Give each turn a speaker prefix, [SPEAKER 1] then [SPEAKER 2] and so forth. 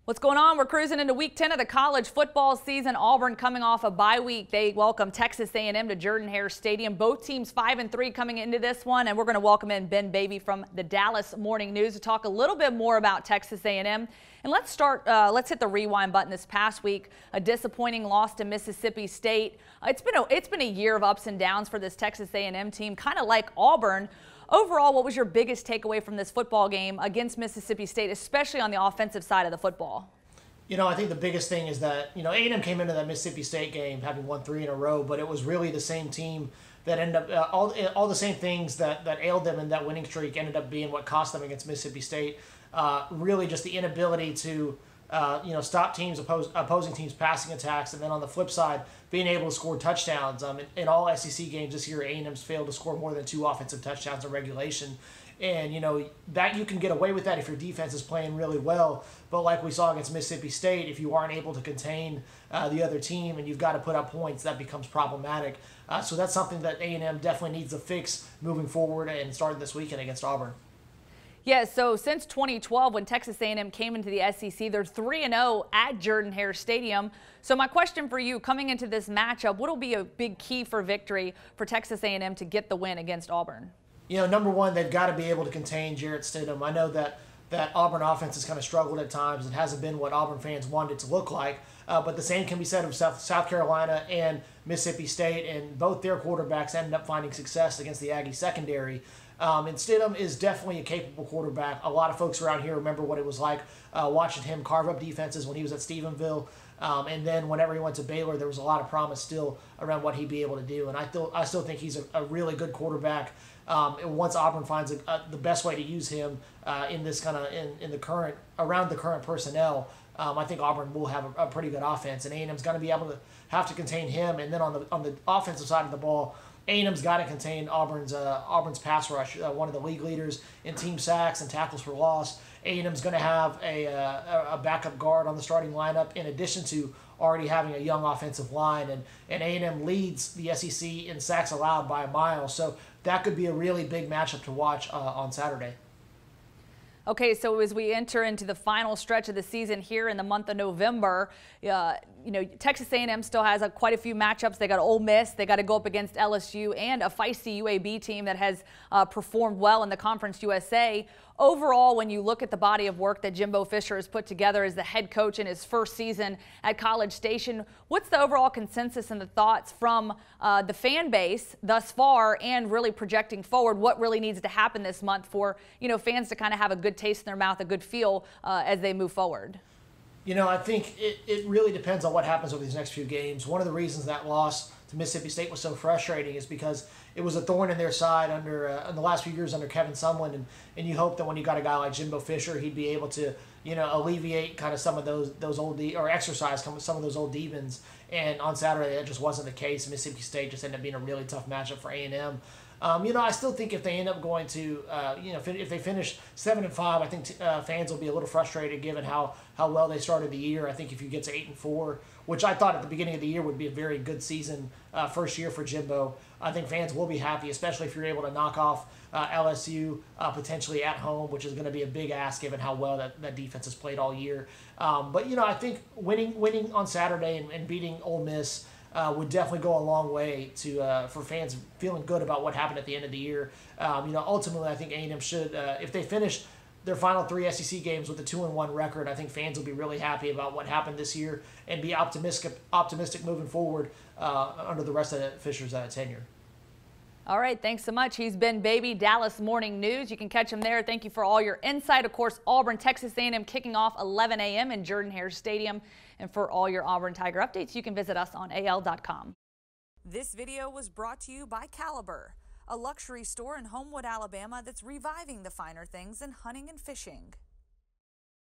[SPEAKER 1] What's going on? We're cruising into week 10 of the college football season. Auburn coming off a bye week. They welcome Texas A&M to Jordan-Hare Stadium. Both teams 5-3 coming into this one, and we're going to welcome in Ben Baby from the Dallas Morning News to talk a little bit more about Texas A&M. And let's hit the rewind button. This past week, a disappointing loss to Mississippi State. It's been a year of ups and downs for this Texas A&M team, kind of like Auburn. Overall, what was your biggest takeaway from this football game against Mississippi State, especially on the offensive side of the football?
[SPEAKER 2] I think the biggest thing is that, A&M came into that Mississippi State game having won 3 in a row, but it was really the same team that ended up, all the same things that ailed them in that winning streak ended up being what cost them against Mississippi State. Really just the inability to, stop opposing teams' passing attacks, and then on the flip side, being able to score touchdowns. In all SEC games this year, A&M's failed to score more than 2 offensive touchdowns in regulation. And, that you can get away with that if your defense is playing really well. But like we saw against Mississippi State, if you aren't able to contain the other team and you've got to put up points, that becomes problematic. So that's something that A&M definitely needs to fix moving forward and starting this weekend against Auburn.
[SPEAKER 1] Yeah, so since 2012, when Texas A&M came into the SEC, they're 3-0 at Jordan-Hare Stadium. So my question for you, coming into this matchup, what will be a big key for victory for Texas A&M to get the win against Auburn?
[SPEAKER 2] Number one, they've got to be able to contain Jarrett Stidham. I know that Auburn offense has kind of struggled at times. It hasn't been what Auburn fans wanted it to look like. But the same can be said of South Carolina and Mississippi State, and both their quarterbacks ended up finding success against the Aggie secondary. And Stidham is definitely a capable quarterback. A lot of folks around here remember what it was like watching him carve up defenses when he was at Stephenville. And then whenever he went to Baylor, there was a lot of promise still around what he'd be able to do. And I still think he's a really good quarterback. Once Auburn finds the best way to use him in this kind of in the current around the current personnel, I think Auburn will have a pretty good offense, and A&M's going to be able to have to contain him. And then on the offensive side of the ball, A&M's got to contain Auburn's pass rush, one of the league leaders in team sacks and tackles for loss. A&M's going to have a backup guard on the starting lineup, in addition to already having a young offensive line, and A&M leads the SEC in sacks allowed by a mile. So that could be a really big matchup to watch on Saturday.
[SPEAKER 1] Okay, so as we enter into the final stretch of the season here in the month of November, Texas A&M still has quite a few matchups. They got Ole Miss, they got to go up against LSU, and a feisty UAB team that has performed well in the Conference USA. Overall, when you look at the body of work that Jimbo Fisher has put together as the head coach in his first season at College Station, what's the overall consensus and the thoughts from the fan base thus far, and really projecting forward what really needs to happen this month for fans to kind of have a good taste in their mouth, a good feel as they move forward?
[SPEAKER 2] I think it really depends on what happens over these next few games. One of the reasons that loss to Mississippi State was so frustrating is because it was a thorn in their side in the last few years under Kevin Sumlin, and you hope that when you got a guy like Jimbo Fisher, he'd be able to alleviate kind of some of those old or exercise some of those old demons. And on Saturday, that just wasn't the case. Mississippi State just ended up being a really tough matchup for A&M. I still think if they end up going to, if they finish 7-5, I think fans will be a little frustrated given how well they started the year. I think if you get to 8-4, which I thought at the beginning of the year would be a very good season, first year for Jimbo, I think fans will be happy, especially if you're able to knock off LSU potentially at home, which is going to be a big ask given how well that defense has played all year. But I think winning on Saturday and beating Ole Miss would definitely go a long way for fans feeling good about what happened at the end of the year. Ultimately, I think A&M should, if they finish their final 3 SEC games with a 2-1 record, I think fans will be really happy about what happened this year and be optimistic moving forward under the rest of Fisher's tenure.
[SPEAKER 1] All right, thanks so much. He's Ben Baby, Dallas Morning News. You can catch him there. Thank you for all your insight. Of course, Auburn, Texas A&M kicking off 11 a.m. in Jordan-Hare Stadium. And for all your Auburn Tiger updates, you can visit us on AL.com. This video was brought to you by Caliber, a luxury store in Homewood, Alabama that's reviving the finer things in hunting and fishing.